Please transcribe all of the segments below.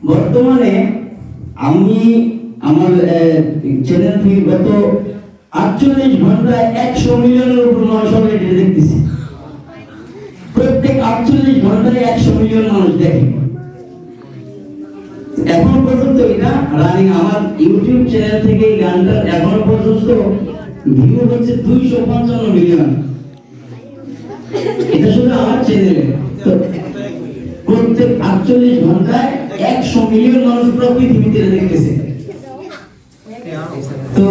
বর্তমানে আমি আমার চ্যানেল থেকে গত 48 ঘন্টায় 100 মিলিয়নের উপর মানুষ অলরেডি দেখতেছি। প্রত্যেক 48 ঘন্টায় 100 মিলিয়ন মানুষ দেখে। এখন পর্যন্ত এটা রানিং আমার ইউটিউব চ্যানেল থেকে এই গানটার এখন পর্যন্ত ভিউ হচ্ছে 255 মিলিয়ন। এটা শুধু আমার চ্যানেলে। প্রত্যেক 48 ঘন্টায় 100 মিলিয়ন মানুষ পুরো পৃথিবীতে দেখতেছে। তো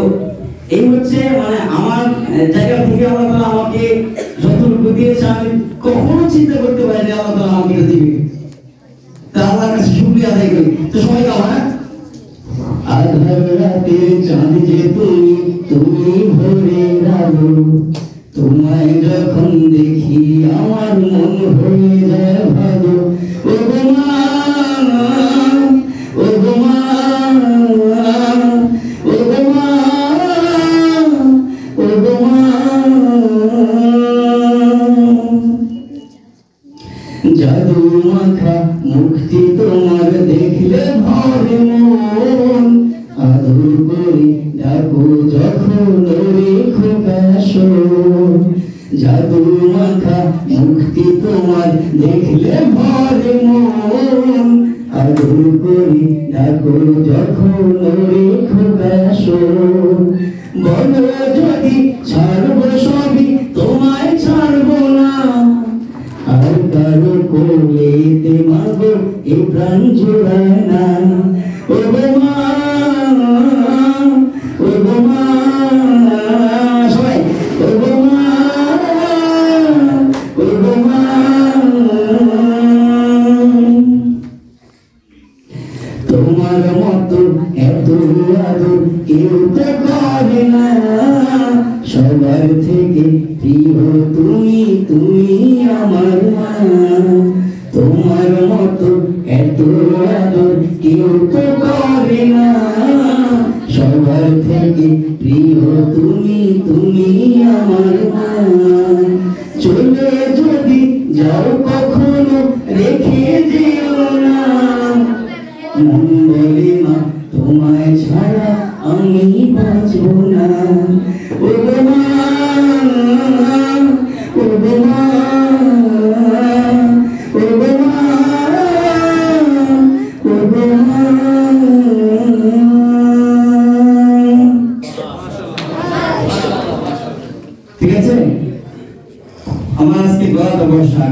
এই হচ্ছে মানে আমার জায়গা থেকে আল্লাহ তাআলা আমাকে যতটুকু দিয়েছে আমি কখনো চিন্তা করতে পারিনি আল্লাহ তাআলা আমাকে দিবে। তা আল্লাহর কাছে শুকরিয়া আদায় করি। তো সবাই গাও না। আধার রাতে চাঁদ যে তুমি ভোরের আলো, তোমায় যখন দেখি আমার মন হয়ে যায় ভালো। ও গো মা, ও গো মা, ও গো মা, ও গো মা। জাদু মাখা মুক্তি তোমার দেখলে ভরে মন, আদর করে ডাকো যখন রেখো কাশো। জাদু মাখা মুক্তি তোমার দেখলে ভরে মন, আদর করে ডাকো যখন রেখো কাশো। বলো যদি ছাড়বো সবই তোমায় ছাড়বো না, আর কারো কোলেতে মাগো এ প্রাণ জোড়ায় না। ও গো মা, ও গো মা, সবাই ও গো মা, ও গো মা। তোমার মতো এত আদর কেউ তো করে না, সবার থেকে প্রিয় তুমি, তুমি আমার মা। তোমার মতো এত আদর কেউ তো করে না, সবার থেকে প্রিয় তুমি, তুমি আমার মা। চলে যদি যাও কখনো রেখে যেও না, মন বলে মা তোমায় ছাড়া আমি বাঁচব না। ও গো মা, ও গো মা, ও গো মা, ও গো মা। ঠিক আছে, আমার আজকে গলাটা বসা